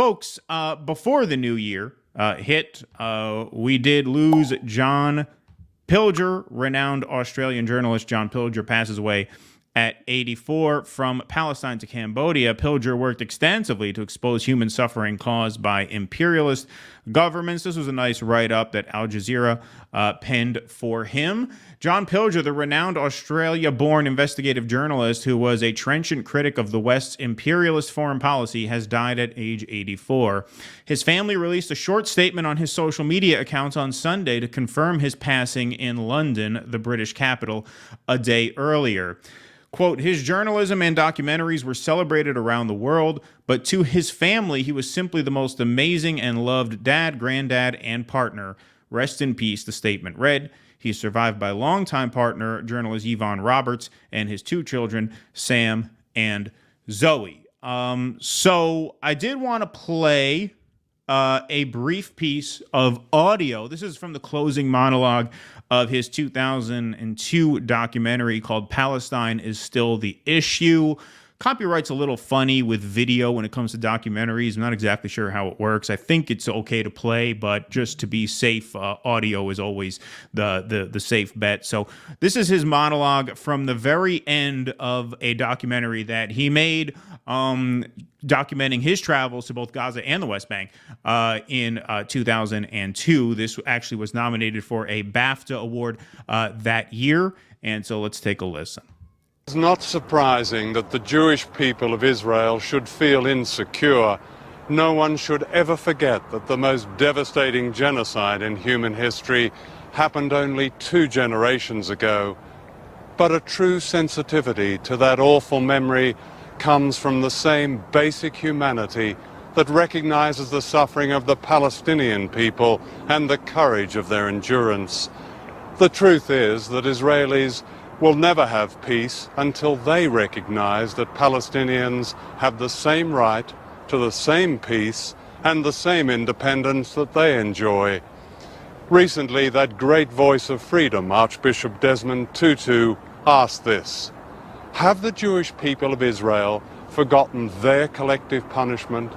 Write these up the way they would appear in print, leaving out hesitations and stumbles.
Folks, before the new year hit, we did lose John Pilger. Renowned Australian journalist John Pilger passes away at 84. From Palestine to Cambodia, Pilger worked extensively to expose human suffering caused by imperialist governments. This was a nice write-up that Al Jazeera penned for him. John Pilger, the renowned Australia-born investigative journalist who was a trenchant critic of the West's imperialist foreign policy, has died at age 84. His family released a short statement on his social media accounts on Sunday to confirm his passing in London, the British capital, a day earlier. Quote, his journalism and documentaries were celebrated around the world, but to his family, he was simply the most amazing and loved dad, granddad, and partner. Rest in peace, the statement read. He is survived by longtime partner, journalist Yvonne Roberts, and his two children, Sam and Zoe. So I did want to play a brief piece of audio. This is from the closing monologue of his 2002 documentary called Palestine is Still the Issue. Copyright's a little funny with video when it comes to documentaries. I'm not exactly sure how it works. I think it's okay to play, but just to be safe, audio is always the safe bet. So this is his monologue from the very end of a documentary that he made, documenting his travels to both Gaza and the West Bank in 2002. This actually was nominated for a BAFTA award that year. And so let's take a listen. It's not surprising that the Jewish people of Israel should feel insecure. No one should ever forget that the most devastating genocide in human history happened only 2 generations ago. But a true sensitivity to that awful memory comes from the same basic humanity that recognizes the suffering of the Palestinian people and the courage of their endurance. The truth is that Israelis will never have peace until they recognize that Palestinians have the same right to the same peace and the same independence that they enjoy. Recently, that great voice of freedom, Archbishop Desmond Tutu, asked this: have the Jewish people of Israel forgotten their collective punishment,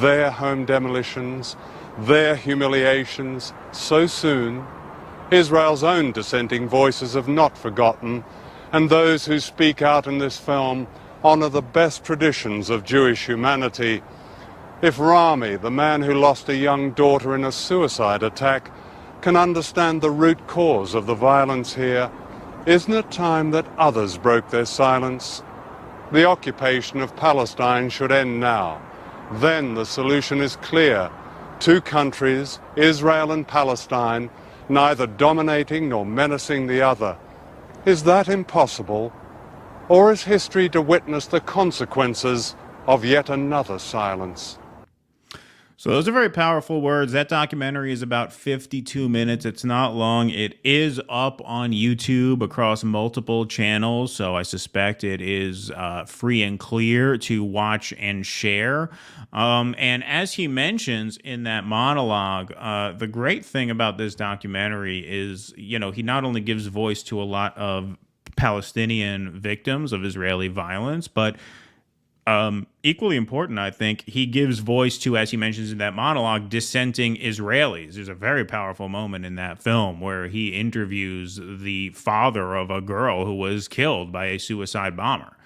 their home demolitions, their humiliations so soon? Israel's own dissenting voices have not forgotten, and those who speak out in this film honor the best traditions of Jewish humanity. If Rami, the man who lost a young daughter in a suicide attack, can understand the root cause of the violence here, isn't it time that others broke their silence? The occupation of Palestine should end now. Then the solution is clear. 2 countries, Israel and Palestine, neither dominating nor menacing the other. Is that impossible? Or is history to witness the consequences of yet another silence? So those are very powerful words. That documentary is about 52 minutes. It's not long. It is up on YouTube across multiple channels, so I suspect it is free and clear to watch and share. And as he mentions in that monologue, the great thing about this documentary is, he not only gives voice to a lot of Palestinian victims of Israeli violence, but equally important, I think, he gives voice to, as he mentions in that monologue, dissenting Israelis. There's a very powerful moment in that film where he interviews the father of a girl who was killed by a suicide bomber.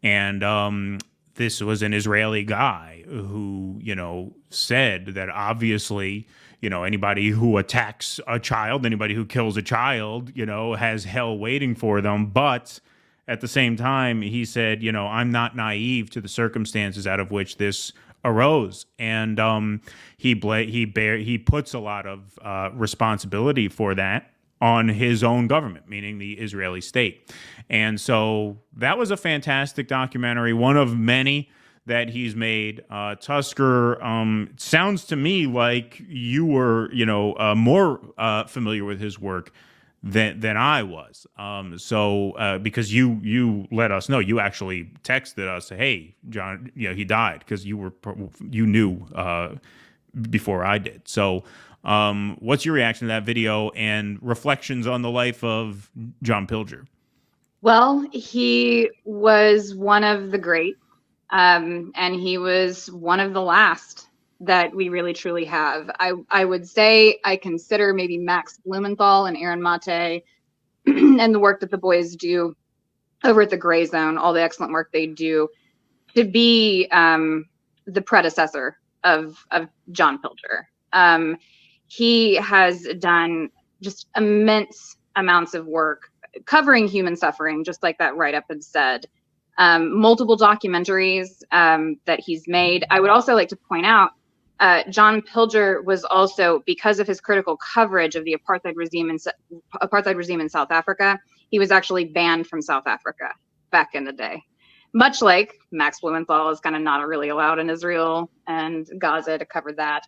And this was an Israeli guy who, said that obviously, anybody who attacks a child, anybody who kills a child, has hell waiting for them. But at the same time, he said, I'm not naive to the circumstances out of which this arose. And he puts a lot of responsibility for that on his own government, meaning the Israeli state. And so that was a fantastic documentary, one of many that he's made. Tusker, sounds to me like you were, more familiar with his work than I was. Because you let us know, you actually texted us, hey, John, he died, because you knew before I did. So what's your reaction to that video and reflections on the life of John Pilger? Well, he was one of the great, and he was one of the last that we really truly have. I would say I consider maybe Max Blumenthal and Aaron Mate and the work that the boys do over at the Gray Zone, all the excellent work they do, to be the predecessor of John Pilger. He has done just immense amounts of work covering human suffering, just like that write-up had said. Multiple documentaries that he's made. I would also like to point out, John Pilger was also, because of his critical coverage of the apartheid regime in South Africa, he was actually banned from South Africa back in the day. Much like Max Blumenthal is kind of not really allowed in Israel and Gaza to cover that.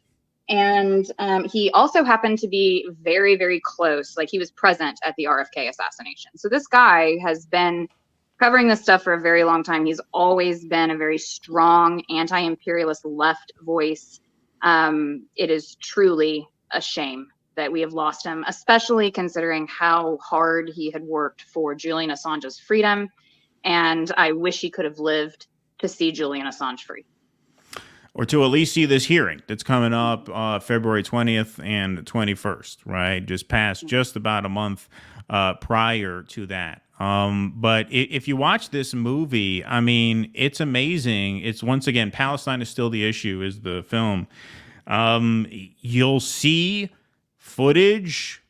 And he also happened to be very, very close. Like, he was present at the RFK assassination. So this guy has been covering this stuff for a very long time. He's always been a very strong anti-imperialist left voice. It is truly a shame that we have lost him, especially considering how hard he had worked for Julian Assange's freedom. And I wish he could have lived to see Julian Assange free. Or to at least see this hearing that's coming up February 20th and 21st, right? Just past just about a month prior to that. But if you watch this movie, I mean, it's amazing. It's, once again, Palestine is still the issue, is the film. You'll see footage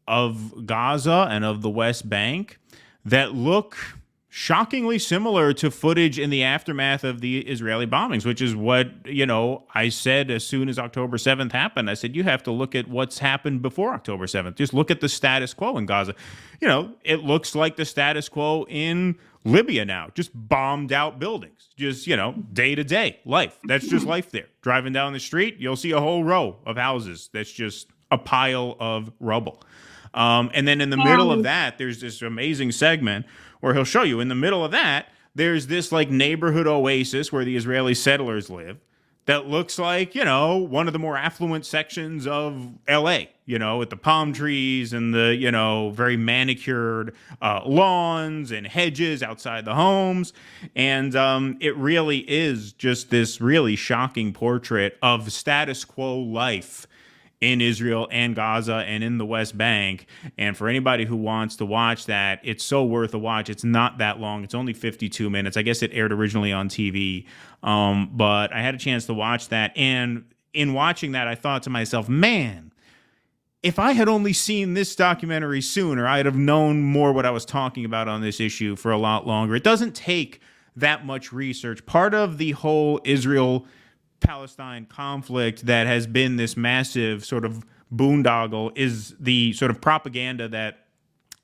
of Gaza and of the West Bank that look shockingly similar to footage in the aftermath of the Israeli bombings, which is what, I said as soon as October 7th happened. I said, you have to look at what's happened before October 7th. Just look at the status quo in Gaza. It looks like the status quo in Libya now, just bombed out buildings, just, day to day life. That's just life there. Driving down the street, you'll see a whole row of houses that's just a pile of rubble. And then in the middle of that, there's this amazing segment where he'll show you in the middle of that, there's this like neighborhood oasis where the Israeli settlers live that looks like, one of the more affluent sections of LA, with the palm trees and the, very manicured lawns and hedges outside the homes. And it really is just this really shocking portrait of status quo life in Israel and Gaza and in the West Bank. And for anybody who wants to watch that, it's so worth a watch. It's not that long. It's only 52 minutes. I guess it aired originally on TV. But I had a chance to watch that. And in watching that, I thought to myself, man, if I had only seen this documentary sooner, I'd have known more what I was talking about on this issue for a lot longer. It doesn't take that much research. Part of the whole Israel-Palestine conflict that has been this massive sort of boondoggle is the sort of propaganda that,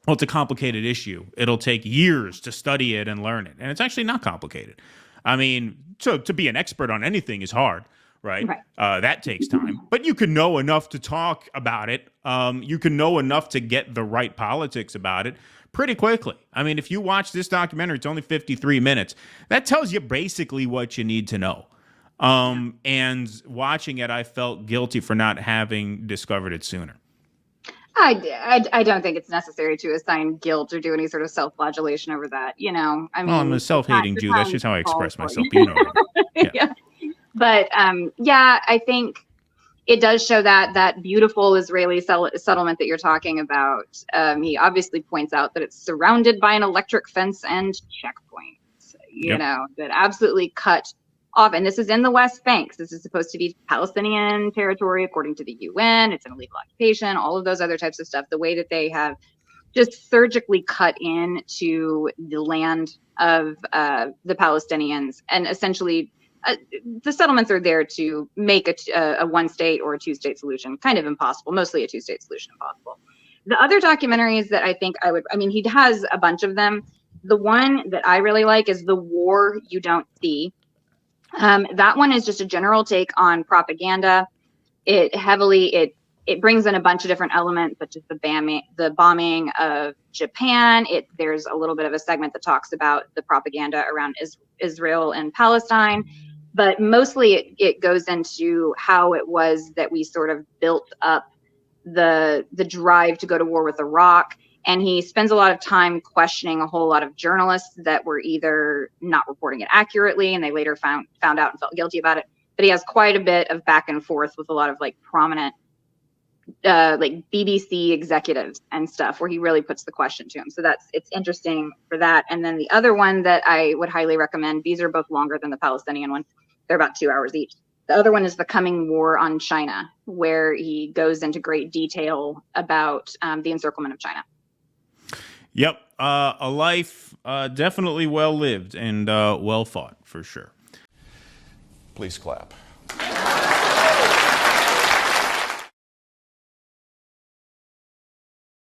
well, it's a complicated issue. It'll take years to study it and learn it. And it's actually not complicated. I mean, so to be an expert on anything is hard, right? That takes time. But you can know enough to talk about it. You can know enough to get the right politics about it pretty quickly. I mean, if you watch this documentary, it's only 53 minutes. That tells you basically what you need to know. And watching it, I felt guilty for not having discovered it sooner. I don't think it's necessary to assign guilt or do any sort of self-flagellation over that. I mean, I'm a self-hating Jew. That's just how I express myself. You know. Yeah. But I think it does show that beautiful Israeli settlement that you're talking about. He obviously points out that it's surrounded by an electric fence and checkpoints. That absolutely cut off, and this is in the West Bank. This is supposed to be Palestinian territory according to the UN. It's an illegal occupation, all of those other types of stuff. The way that they have just surgically cut into the land of the Palestinians, and essentially the settlements are there to make a one-state or a two-state solution kind of impossible, mostly a two-state solution impossible. The other documentaries that I think he has a bunch of them. The one that I really like is The War You Don't See. That one is just a general take on propaganda. It brings in a bunch of different elements, such as the bombing of Japan. There's a little bit of a segment that talks about the propaganda around Israel and Palestine, but mostly it goes into how it was that we sort of built up the drive to go to war with Iraq. And he spends a lot of time questioning a whole lot of journalists that were either not reporting it accurately, and they later found out and felt guilty about it, But he has quite a bit of back and forth with a lot of like prominent like BBC executives and stuff, where he really puts the question to him. So it's interesting for that. And then the other one that I would highly recommend, these are both longer than the Palestinian one. They're about 2 hours each. The other one is The Coming War on China, where he goes into great detail about the encirclement of China. Yep. A life definitely well lived and well fought, for sure. Please clap.